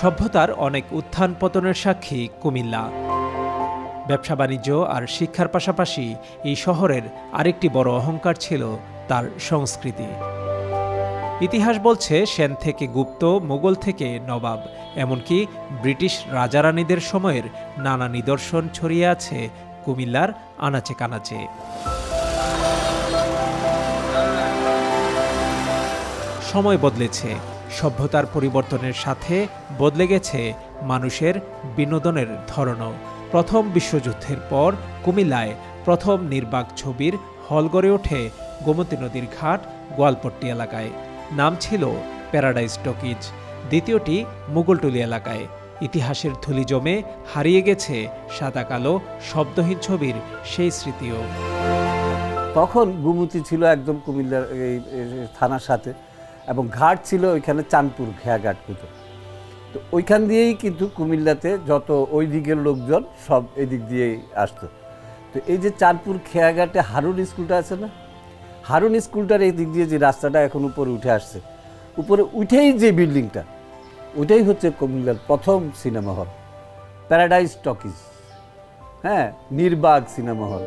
সভ্যতার অনেক উত্থান পতনের সাক্ষী কুমিল্লা। ব্যবসা বাণিজ্য আর শিক্ষার পাশাপাশি এই শহরের আরেকটি বড় অহংকার ছিল তার সংস্কৃতি। ইতিহাস বলছে সেন থেকে গুপ্ত, মুঘল থেকে নবাব, এমনকি ব্রিটিশ রাজারানীদের সময়ের নানা নিদর্শন ছড়িয়ে আছে কুমিল্লার আনাচে কানাচে। সময় বদলেছে, সভ্যতার পরিবর্তনের সাথে বদলে গেছে মানুষের বিনোদনের ধরনও। প্রথম বিশ্বযুদ্ধের পর কুমিল্লায় প্রথম নির্বাক ছবির হল গড়ে ওঠে গোমতী নদীর ঘাট গোয়ালপট্টি এলাকায়। নাম ছিল প্যারাডাইজ টকিজ। দ্বিতীয়টি মুঘলটুলি এলাকায়। ইতিহাসের ধুলি জমে হারিয়ে গেছে সাদা কালো শব্দহীন ছবির সেই স্মৃতিও। তখন গোমতী ছিল একদম কুমিল্লার এই থানার সাথে, এবং ঘাট ছিল ওইখানে চাঁদপুর খেয়াঘাট মতো। তো ওইখান দিয়েই কিন্তু কুমিল্লাতে যত ওই দিকের লোকজন সব এদিক দিয়েই আসতো। তো এই যে চাঁদপুর খেয়াঘাটে হারুন স্কুলটা আছে না, হারুন স্কুলটার এই দিক দিয়ে যে রাস্তাটা এখন উপরে উঠে আসছে, উপরে উঠেই যে বিল্ডিংটা, ওইটাই হচ্ছে কুমিল্লার প্রথম সিনেমা হল, প্যারাডাইজ টকিজ। হ্যাঁ, নির্বাক সিনেমা হল।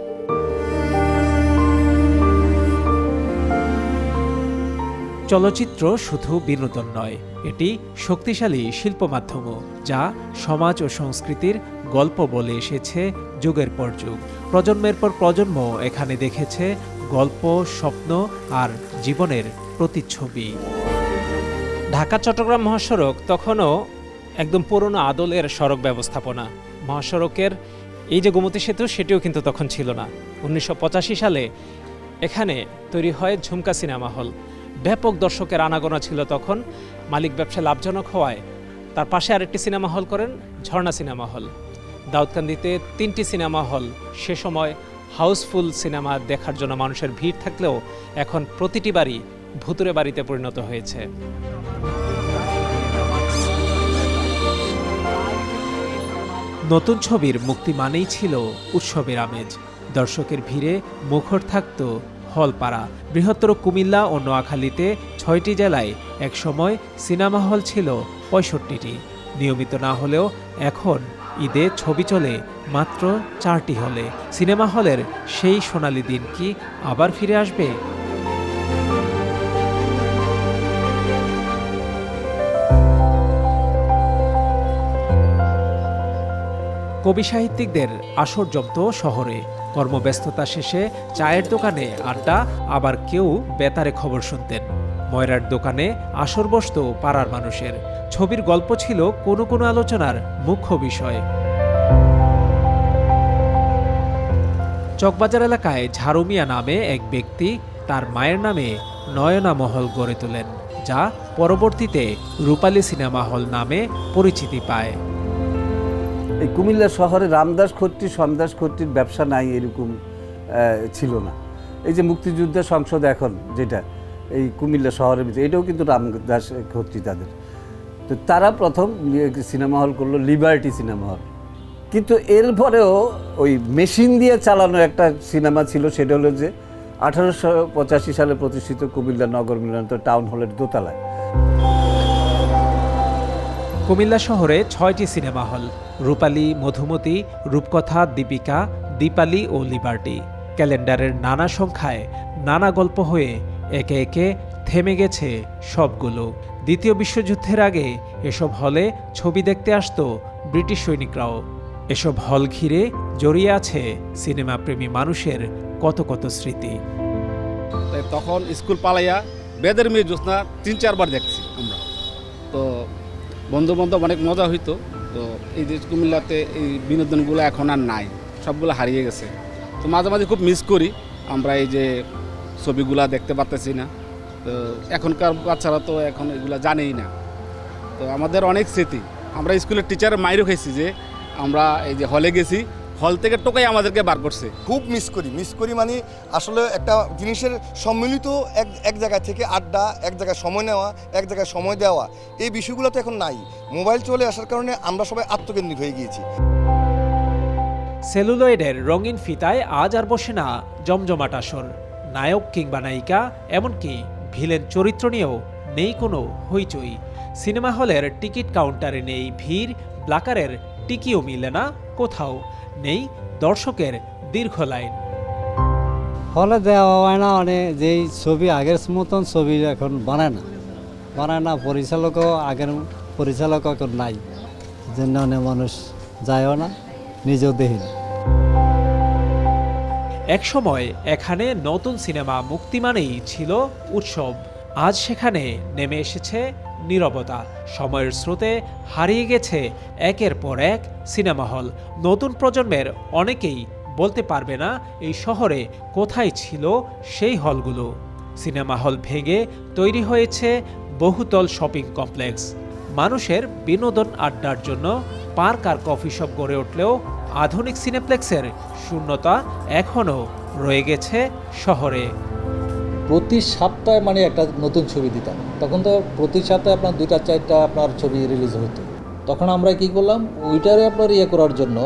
চলচ্চিত্র শুধু বিনোদন নয়, এটি শক্তিশালী শিল্প মাধ্যমও, যা সমাজ ও সংস্কৃতির গল্প বলে এসেছে যুগের পর যুগ। প্রজন্মের পর প্রজন্ম এখানে দেখেছে গল্প, স্বপ্ন আর জীবনের প্রতিচ্ছবি। ঢাকা-চট্টগ্রাম মহাসড়ক তখনও একদম পুরনো আদলের সড়ক ব্যবস্থাপনা। মহাসড়কের এই যে গোমতী সেতু, সেটিও কিন্তু তখন ছিল না। 1985 সালে এখানে তৈরি হয় ঝুমকা সিনেমা হল। ব্যাপক দর্শকের আনাগোনা ছিল তখন। মালিক ব্যবসা লাভজনক হওয়ায় তার পাশে আরেকটি সিনেমা হল করেন, ঝর্ণা সিনেমা হল। দাউদকান্দিতে 3টি সিনেমা হল। সে সময় হাউসফুল সিনেমা দেখার জন্য মানুষের ভিড় থাকলেও এখন প্রতিটি বাড়ি ভুতুরে বাড়িতে পরিণত হয়েছে। নতুন ছবির মুক্তি মানেই ছিল উৎসবের আমেজ। দর্শকের ভিড়ে মুখর থাকত হলপাড়া। বৃহত্তর কুমিল্লা ও নোয়াখালীতে 6টি জেলায় একসময় সিনেমা হল ছিল 65টি। নিয়মিত না হলেও এখন ঈদে ছবি চলে মাত্র 4টি হলে। সিনেমা হলের সেই সোনালি দিন কি আবার ফিরে আসবে? কবি সাহিত্যিকদের আসর জমত শহরে। কর্মব্যস্ততা শেষে চায়ের দোকানে আড্ডা, আবার কেউ বেতারে খবর শুনতেন। ময়রার দোকানে আসর বসত পাড়ার মানুষের। ছবির গল্প ছিল কোনো কোনো আলোচনার মুখ্য বিষয়। চকবাজার এলাকায় ঝাড়ু মিয়া নামে এক ব্যক্তি তার মায়ের নামে নয়না মহল গড়ে তোলেন, যা পরবর্তীতে রূপালী সিনেমা হল নামে পরিচিতি পায়। এই কুমিল্লা শহরে রামদাস খত্রী, সন্দাস খত্রীর ব্যবসা নাই এরকম ছিল না। এই যে মুক্তিযুদ্ধ সংসদ এখন যেটা এই কুমিল্লা শহরের ভিতরে, এটাও কিন্তু রামদাস খত্রী তাদের। তো তারা প্রথম সিনেমা হল করলো লিবার্টি সিনেমা হল। কিন্তু এরপরেও ওই মেশিন দিয়ে চালানো একটা সিনেমা ছিল, সেটা হলো যে 1885 সালে প্রতিষ্ঠিত কুমিল্লা নগর মিলনায়তন টাউন হলের দোতলায়। কুমিল্লা শহরে 6টি সিনেমা হল: রূপালী, মধুমতি, রূপকথা, দীপিকা, দীপালি ও লিবার্টি। ক্যালেন্ডারের নানা সংখ্যায় নানা গল্প হয়ে একে একে থেমে গেছে সবগুলো। দ্বিতীয় বিশ্বযুদ্ধের আগে এসব হলে ছবি দেখতে আসতো ব্রিটিশ সৈনিকরাও। এসব হল ঘিরে জড়িয়ে আছে সিনেমাপ্রেমী মানুষের কত কত স্মৃতি। তখন স্কুল পালাইয়া বেদের মেয়ে জ্যোৎস্না 3-4 বার দেখছি আমরা। তো বন্ধু বান্ধব অনেক মজা হইতো। তো এই যে কুমিল্লাতে এই বিনোদনগুলো এখন আর নাই, সবগুলো হারিয়ে গেছে। তো মাঝে মাঝে খুব মিস করি আমরা এই যে ছবিগুলা দেখতে পারতেছি না। তো এখনকার বাচ্চারা তো এখন এগুলো জানেই না। তো আমাদের অনেক স্মৃতি। আমরা স্কুলের টিচারের মাইরও খাইছি যে আমরা এই যে হলে গেছি, হল থেকে টোকাই আমাদেরকে বার করছে। খুব মিস করি মানে আসলে একটা জিনিসের সম্মিলিত এক জায়গা থেকে আড্ডা, এক জায়গায় সময় নেওয়া, এক জায়গায় সময় দেওয়া, এই বিষয়গুলো তো এখন নাই। মোবাইল চলে আসার কারণে আমরা সবাই আত্মকেন্দ্রিক হয়ে গিয়েছি। সেলুলয়েডের রঙিন ফিতায় আজ আর বসে না জমজমাট আসর। নায়ক কিংবা নায়িকা, এমনকি ভিলেন চরিত্র নিয়েও নেই কোনো হইচই। সিনেমা হলের টিকিট কাউন্টারে নেই ভিড়, ব্লাকারের টিকিও মিলে না কোথাও, নেই দর্শকের দীর্ঘ লাইন। হলে দেওয়া হয় না, মানে যেই ছবি আগের মতন ছবি এখন বানায় না, পরিচালকও আগের পরিচালক এখন নাই, জন্য অনেক মানুষ যায়ও না, নিজেও দেখি না। একসময় এখানে নতুন সিনেমা মুক্তি মানেই ছিল উৎসব, আজ সেখানে নেমে এসেছে নীরবতা। সময়ের স্রোতে হারিয়ে গেছে একের পর এক সিনেমা হল। নতুন প্রজন্মের অনেকেই বলতে পারবে না এই শহরে কোথায় ছিল সেই হলগুলো। সিনেমা হল ভেঙে তৈরি হয়েছে বহুতল শপিং কমপ্লেক্স। মানুষের বিনোদন আড্ডার জন্য পার্ক আর কফি শপ গড়ে উঠলেও আধুনিক সিনেপ্লেক্সের শূন্যতা এখনও রয়ে গেছে শহরে। প্রতি সপ্তাহে মানে একটা নতুন ছবি দিতাম, তখন তো প্রতি সপ্তাহে আপনার 2-4টা আপনার ছবি রিলিজ হতো। তখন আমরা কি করলাম, ওইটারে আপনার করার জন্য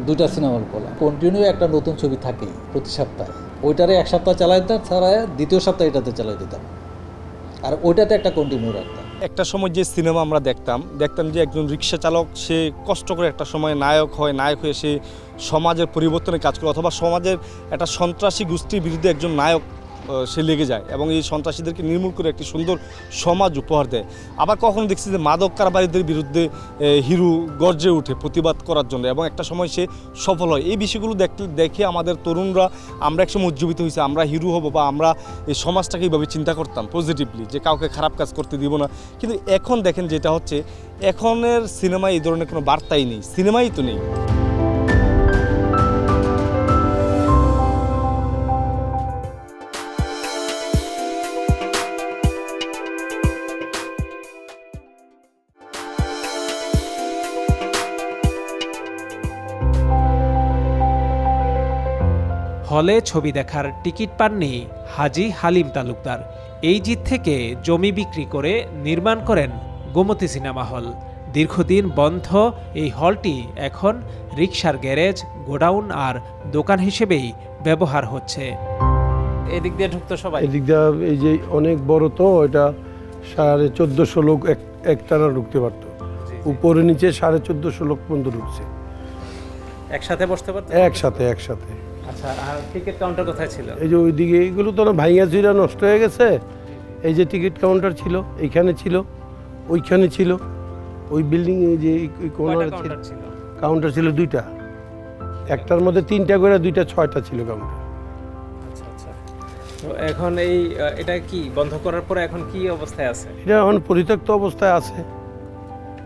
2টা সিনেমা হল করলাম। কন্টিনিউ একটা নতুন ছবি থাকে প্রতি সপ্তাহে, ওইটারে এক সপ্তাহ চালাই দিতাম, ছাড়ায় দ্বিতীয় সপ্তাহে এটাতে চালাই দিতাম, আর ওইটাতে একটা কন্টিনিউ রাখতাম। একটা সময় যে সিনেমা আমরা দেখতাম যে একজন রিক্সা চালক সে কষ্ট করে একটা সময় নায়ক হয়ে সে সমাজের পরিবর্তনে কাজ করে, অথবা সমাজের একটা সন্ত্রাসী গোষ্ঠীর বিরুদ্ধে একজন নায়ক সে লেগে যায় এবং এই সন্ত্রাসীদেরকে নির্মূল করে একটি সুন্দর সমাজ উপহার দেয়। আবার কখনো দেখছি যে মাদক কারবারিদের বিরুদ্ধে হিরো গর্জে ওঠে প্রতিবাদ করার জন্য এবং একটা সময় সে সফল হয়। এই বিষয়গুলো দেখে আমাদের তরুণরা আমরা একসময় উজ্জীবিত হয়েছে, আমরা হিরো হব বা আমরা এই সমাজটাকে এইভাবে চিন্তা করতাম পজিটিভলি, যে কাউকে খারাপ কাজ করতে দিব না। কিন্তু এখন দেখেন যেটা হচ্ছে, এখনের সিনেমায় এই ধরনের কোনো বার্তাই নেই, সিনেমাই তো নেই। হলে ছবি দেখার টিকিট পাননি হাজী হালিম তালুকদার। এই জিত থেকে জমি বিক্রি করে নির্মাণ করেন গোমতী সিনেমা হল। দীর্ঘদিন বন্ধ এই হলটি এখন রিকশার গ্যারেজ, গোডাউন আর দোকান হিসেবেই ব্যবহার হচ্ছে। এদিক দিয়ে ঢুকতো সবাই, এদিক দিয়ে এই যে অনেক বড়, তো এটা 1450 লোক একটানা ঢুকতে পারত, উপরে নিচে 1450 লোক পর্যন্ত ঢুকছে একসাথে বসতে পারতো একসাথে। আচ্ছা, আর টিকিট কাউন্টার কোথায় ছিল? এই যে ওইদিকে এইগুলো তো না ভাইয়া চুরা নষ্ট হয়ে গেছে। এই যে টিকিট কাউন্টার ছিল, এইখানে ছিল, ওইখানে ছিল, ওই বিল্ডিং এই যে কোনারে ছিল কাউন্টার ছিল 2টা, একটার মধ্যে 3টা করে 2টা 6টা ছিল কাউন্টার। আচ্ছা, তো এখন এটা কি বন্ধ করার পরে এখন কি অবস্থায় আছে? এটা এখন পরিত্যক্ত অবস্থায় আছে।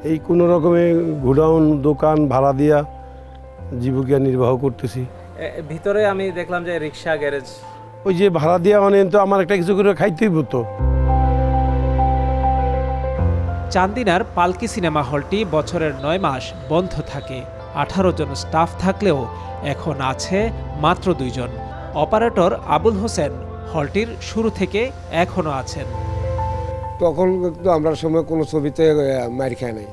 এই কোনো রকমে গোডাউন, দোকান ভাড়া দিয়া জীবিকা নির্বাহ করতেছি। ভিতরে আমি দেখলাম যে রিকশা, গ্যারেজ, ওই যে ভাড়া দিয়া মানে তো আমার একটা কিছু করে খাইতেই হতো। চান্দিনার পালকি সিনেমা হলটি বছরের 9 মাস বন্ধ থাকে। 18 জন স্টাফ থাকলেও এখন আছে মাত্র 2 জন। অপারেটর আবুল হোসেন হলটির শুরু থেকে এখনো আছেন। তখন কিন্তু আমরা সময় কোনো ছবিতে মার খায় নাই,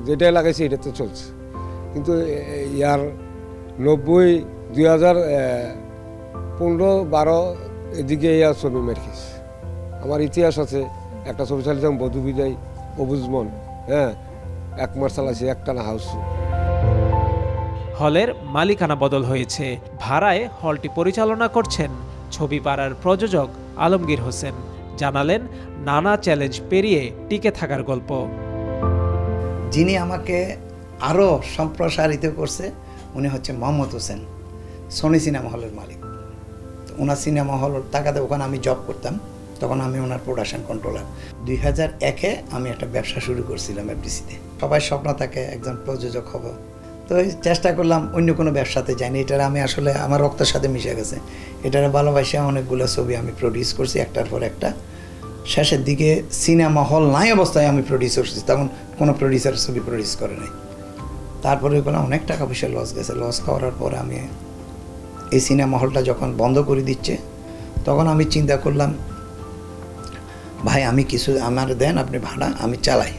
যেটা লাগাইছে এটা তো চলছে। কিন্তু ইয়ার 90, 2015-12 এদিকে ইয়ার ছবি মার খেয়েছে। আমার ইতিহাস আছে, একটা ছবি চালিয়েছিলাম বধু বিদায়, অবুজমন, 1 মাস চালাইছে একটানা হাউস। হলের মালিকানা বদল হয়েছে। ভাড়ায় হলটি পরিচালনা করছেন ছবি পাড়ার প্রযোজক আলমগীর হোসেন। জানালেন নানা চ্যালেঞ্জ পেরিয়ে টিকে থাকার গল্প। যিনি আমাকে আরও সম্প্রসারিত করছে উনি হচ্ছে মোহাম্মদ হোসেন, সোনি সিনেমা হলের মালিক। তো ওনার সিনেমা হল টাকাতে ওখানে আমি জব করতাম, তখন আমি ওনার প্রোডাকশন কন্ট্রোলার। 2001-এ আমি একটা ব্যবসা শুরু করছিলাম এফডিসিতে। সবাই স্বপ্ন থাকে একজন প্রযোজক হব, তো চেষ্টা করলাম অন্য কোনো ব্যবসাতে যাইনি। এটার আমি আসলে আমার রক্তের সাথে মিশে গেছে। এটার ভালোবাসা অনেকগুলো ছবি আমি প্রডিউস করছি একটার পর একটা। শেষের দিকে সিনেমা হল নাই অবস্থায় আমি প্রডিউস করছি, তখন কোনো প্রডিউসার ছবি প্রডিউস করে নাই। তারপরে ওগুলো অনেক টাকা পয়সা লস গেছে। লস করার পরে আমি এই সিনেমা হলটা যখন বন্ধ করে দিচ্ছে, তখন আমি চিন্তা করলাম, ভাই আমি কিছু আমার দেন, আপনি ভাড়া, আমি চালাই।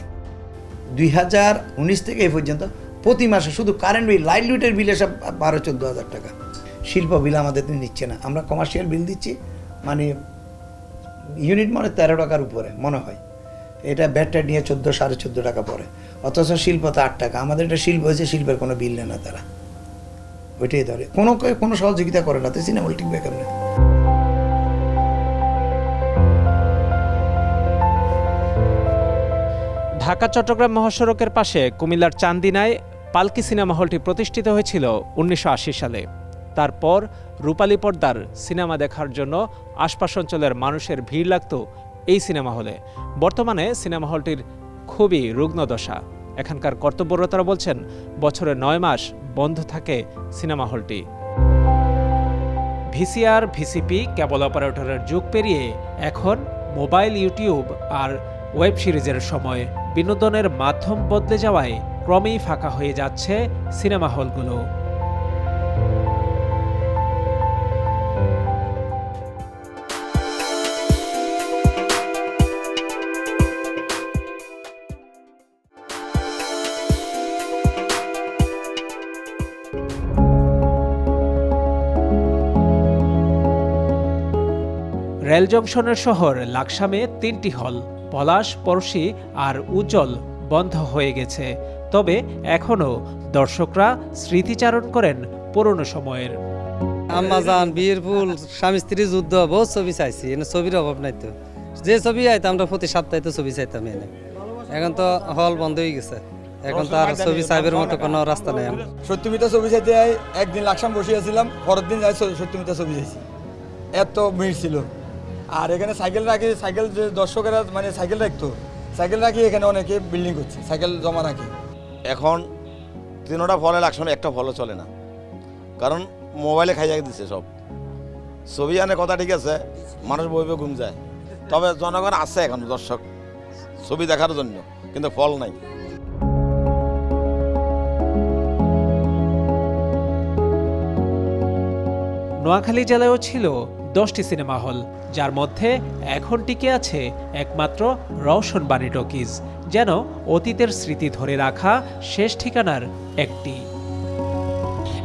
2019 থেকে এই পর্যন্ত প্রতি মাসে শুধু কারেন্ট বিল, লাইট লুটের বিল এসব 12-14 হাজার টাকা। শিল্প বিল আমাদের নিচ্ছে না, আমরা কমার্শিয়াল বিল দিচ্ছি, মানে ইউনিট মানে 13 টাকার উপরে মনে হয়। এটা ব্যাটটা নিয়ে 14 14.5 টাকা পড়ে, অথচ শিল্প তো 8 টাকা। আমাদের এটা শিল্প হয়েছে, শিল্পের কোনো বিল নেয় না তারা, ওইটাই ধরে, কোনো সহযোগিতা করে না। তো সিনেমা হল টিকবে কেমনে? ঢাকা চট্টগ্রাম মহাসড়কের পাশে কুমিল্লার চান্দিনায় পালকি সিনেমা হলটি প্রতিষ্ঠিত হয়েছিল 1980 সালে। তারপর রূপালী পর্দার সিনেমা দেখার জন্য আশপাশ অঞ্চলের মানুষের ভিড় লাগত এই সিনেমা হলে। বর্তমানে সিনেমা হলটির খুবই রুগ্ন দশা। এখানকার কর্তব্যরতরা বলছেন বছরে 9 মাস বন্ধ থাকে সিনেমা হলটি। ভিসিআর, ভিসিপি, কেবল অপারেটরের যুগ পেরিয়ে এখন মোবাইল, ইউটিউব আর ওয়েব সিরিজের সময় বিনোদনের মাধ্যম বদলে যাওয়ায় ক্রমেই ফাঁকা হয়ে যাচ্ছে সিনেমা হলগুলো। রেল জংশনের শহর লাকসামে 3টি হল, পলাশ, পরশী আর উজ্জ্বল বন্ধ হয়ে গেছে। তবে এখনও দর্শকরা স্মৃতিচারণ করেন পুরনো সময়ের। আম্মাজান, বিয়ের ফুল, স্বামী স্ত্রী যুদ্ধ, বহুত ছবি চাইছি, এনে ছবির অভাব নাই তো। যে ছবি আইতাম আমরা প্রতি সপ্তাহে তো ছবি চাইতাম এনে। এখন তো হল বন্ধ হয়ে গেছে, এখন তো আর ছবি চাইবের মতো কোনো রাস্তা নেই। সত্যমিতা ছবি চাইতে একদিন লাকসাম বসিয়েছিলাম, পরের দিন যাই সত্যমিতা ছবি চাইছি, এত ভিড় ছিল। আর এখানে সাইকেল রাখি, সাইকেল যে দর্শকেরা মানে সাইকেল রাখতো, সাইকেল রাখি এখানে অনেকে বিল্ডিং করছে, সাইকেল জমা রাখি। এখন 3টা ফলে লাকসামে একটা ফলও চলে না, কারণ মোবাইলে খাইয়া দিচ্ছে সব। ছবি আনে কথা ঠিক আছে, মানুষ বইবে ঘুম যায়, তবে জনগণ আছে এখন দর্শক ছবি দেখার জন্য, কিন্তু ফল নাই। নোয়াখালী জেলায়ও ছিল 10টি সিনেমা হল, যার মধ্যে এখন টিকে আছে একমাত্র রওশন বাণী টকিজ, যেন অতীতের স্মৃতি ধরে রাখা শেষ ঠিকানার একটি।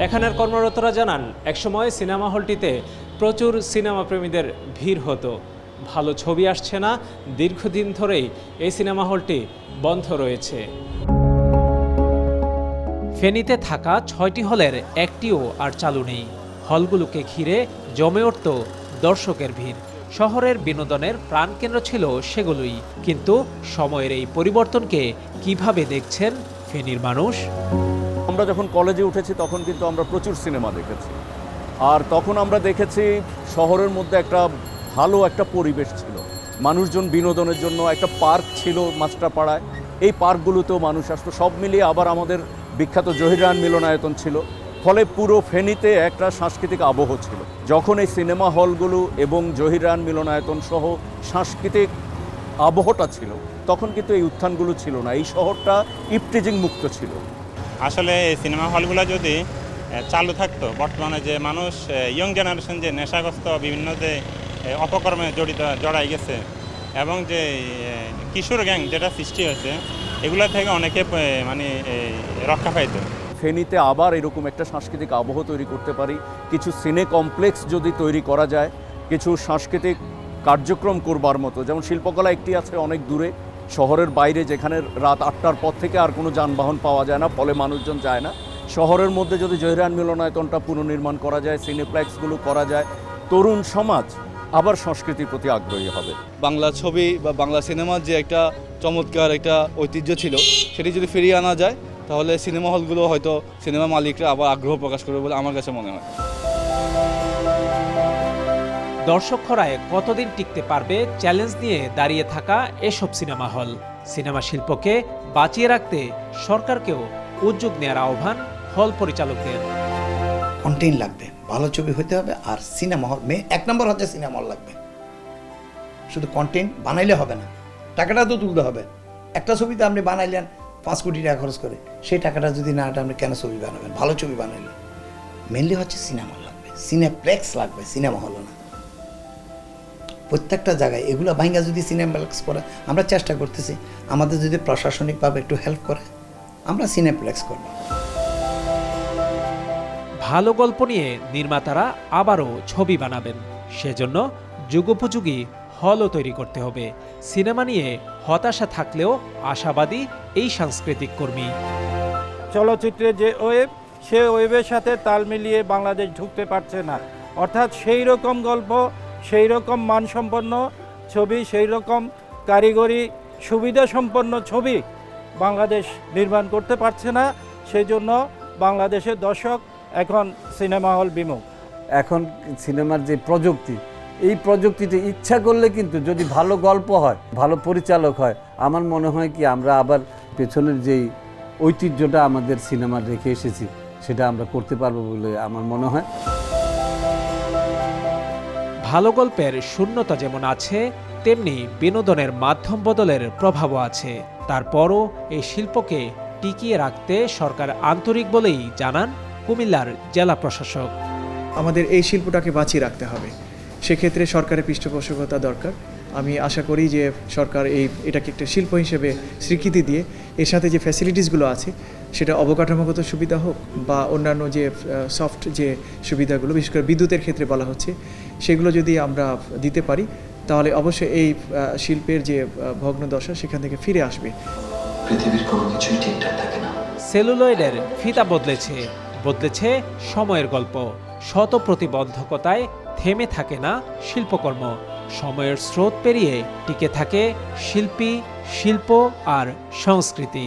এখানের কর্মরতরা জানান, একসময় সিনেমা হলটিতে প্রচুর সিনেমা প্রেমীদের ভিড় হতো। ভালো ছবি আসছে না, দীর্ঘদিন ধরেই এই সিনেমা হলটি বন্ধ রয়েছে। ফেনীতে থাকা 6টি হলের একটিও আর চালু নেই। হলগুলোকে ঘিরে জমে উঠত দর্শকের ভিড়। শহরের বিনোদনের প্রাণকেন্দ্র ছিল সেগুলোই। কিন্তু সময়ের এই পরিবর্তনকে কিভাবে দেখছেন ফেনীর মানুষ? আমরা যখন কলেজে উঠেছি তখন কিন্তু আমরা প্রচুর সিনেমা দেখেছি, আর তখন আমরা দেখেছি শহরের মধ্যে একটা ভালো একটা পরিবেশ ছিল, মানুষজন বিনোদনের জন্য একটা পার্ক ছিল মাস্টারপাড়ায়, এই পার্কগুলোতেও মানুষ আসতো। সব মিলিয়ে আবার আমাদের বিখ্যাত জহিরান মিলনায়তন ছিল, ফলে পুরো ফেনীতে একটা সাংস্কৃতিক আবহ ছিল। যখন এই সিনেমা হলগুলো এবং জহিরান মিলনায়তন সহ সাংস্কৃতিক আবহটা ছিল, তখন কিন্তু এই উত্থানগুলো ছিল না, এই শহরটা ইফটিজিং মুক্ত ছিল। আসলে এই সিনেমা হলগুলো যদি চালু থাকতো, বর্তমানে যে মানুষ ইয়ং জেনারেশন যে নেশাগ্রস্ত বিভিন্ন যে অপকর্মে জড়াই গেছে এবং যে কিশোর গ্যাং যেটা সৃষ্টি হয়েছে, এগুলো থেকে অনেকে মানে রক্ষা পাইতো। ফেনীতে আবার এরকম একটা সাংস্কৃতিক আবহ তৈরি করতে পারি, কিছু সিনে কমপ্লেক্স যদি তৈরি করা যায়, কিছু সাংস্কৃতিক কার্যক্রম করবার মতো, যেমন শিল্পকলা একটি আছে অনেক দূরে শহরের বাইরে, যেখানে রাত 8টার পর থেকে আর কোনো যানবাহন পাওয়া যায় না, ফলে মানুষজন যায় না। শহরের মধ্যে যদি জহিরান মিলনায়তনটা পুনর্নির্মাণ করা যায়, সিনেপ্লেক্সগুলো করা যায়, তরুণ সমাজ আবার সংস্কৃতির প্রতি আগ্রহী হবে। বাংলা ছবি বা বাংলা সিনেমার যে একটা চমৎকার একটা ঐতিহ্য ছিল, সেটি যদি ফিরিয়ে আনা যায়, তাহলে সিনেমা হলগুলো হয়তো সিনেমা মালিকরা আবার আগ্রহ প্রকাশ করবে বলে আমার কাছে মনে হয়। দর্শক খরায় কতদিন টিকতে পারবে চ্যালেঞ্জ নিয়ে দাঁড়িয়ে থাকা এসব সিনেমা হল। সিনেমা শিল্পকে বাঁচিয়ে রাখতে সরকারকেও উদ্যোগ নেওয়ার আহ্বান হল পরিচালকদের। কন্টেন্ট লাগবে, ভালো ছবি হতে হবে, আর সিনেমা হল 1 নম্বর হচ্ছে সিনেমা হল লাগবে। শুধু কন্টেন্ট বানাইলে হবে না, টাকাটা তো তুলতে হবে। একটা ছবিতে আপনি বানাইলেন 5 কোটি টাকা খরচ করে, সেই টাকাটা যদি না আপনি কেন ছবি বানাবেন? ভালো ছবি বানাইলে মেনলি হচ্ছে সিনেমা হল লাগবে, সিনেপ্লেক্স লাগবে, সিনেমা হল না। প্রত্যেকটা জায়গায় এগুলো ভাঙ্গা যদি সিনেপ্লেক্স করে, আমরা চেষ্টা করতেছি, আমাদের যদি প্রশাসনিকভাবে একটু হেল্প করে আমরা সিনেপ্লেক্স করব। ভালো গল্প নিয়ে নির্মাতারা আবারও ছবি বানাবেন, সেজন্য যুগোপযোগী হলও তৈরি করতে হবে। সিনেমা নিয়ে হতাশা থাকলেও আশাবাদী এই সাংস্কৃতিক কর্মী। চলচ্চিত্রের যে ওয়েব, সে ওয়েবের সাথে তাল মিলিয়ে বাংলাদেশ ঢুকতে পারছে না। অর্থাৎ সেই রকম গল্প, সেই রকম মানসম্পন্ন ছবি, সেই রকম কারিগরি সুবিধা সম্পন্ন ছবি বাংলাদেশ নির্মাণ করতে পারছে না। সেই জন্য বাংলাদেশের দর্শক এখন সিনেমা হল বিমুখ। এখন সিনেমার যে প্রযুক্তি, এই প্রযুক্তিতে ইচ্ছা করলে কিন্তু যদি ভালো গল্প হয়, ভালো পরিচালক হয়, আমার মনে হয় কি আমরা আবার পেছনের যেই ঐতিহ্যটা আমাদের সিনেমা রেখে এসেছি সেটা আমরা করতে পারবো বলে আমার মনে হয়। ভালো গল্পের শূন্যতা যেমন আছে, তেমনি বিনোদনের মাধ্যম বদলের প্রভাবও আছে। তারপরও এই শিল্পকে টিকিয়ে রাখতে সরকার আন্তরিক বলেই জানান কুমিল্লার জেলা প্রশাসক। আমাদের এই শিল্পটাকে বাঁচিয়ে রাখতে হবে, সেক্ষেত্রে সরকারের পৃষ্ঠপোষকতা দরকার। আমি আশা করি যে সরকার এটাকে একটা শিল্প হিসেবে স্বীকৃতি দিয়ে এর সাথে যে ফ্যাসিলিটিসগুলো আছে, সেটা অবকাঠামোগত সুবিধা হোক বা অন্যান্য যে সফট যে সুবিধাগুলো, বিশেষ করে বিদ্যুতের ক্ষেত্রে বলা হচ্ছে, সেগুলো যদি আমরা দিতে পারি তাহলে অবশ্যই এই শিল্পের যে ভগ্নদশা সেখান থেকে ফিরে আসবে। পৃথিবীর কোনো কিছুই ঠিকঠাক থাকে না। সেলুলয়েডের ফিতা বদলেছে, বদলেছে সময়ের গল্প। শত প্রতিবন্ধকতায় থেমে থাকে না শিল্পকর্ম। সময়ের স্রোত পেরিয়ে টিকে থাকে শিল্পী, শিল্প আর সংস্কৃতি।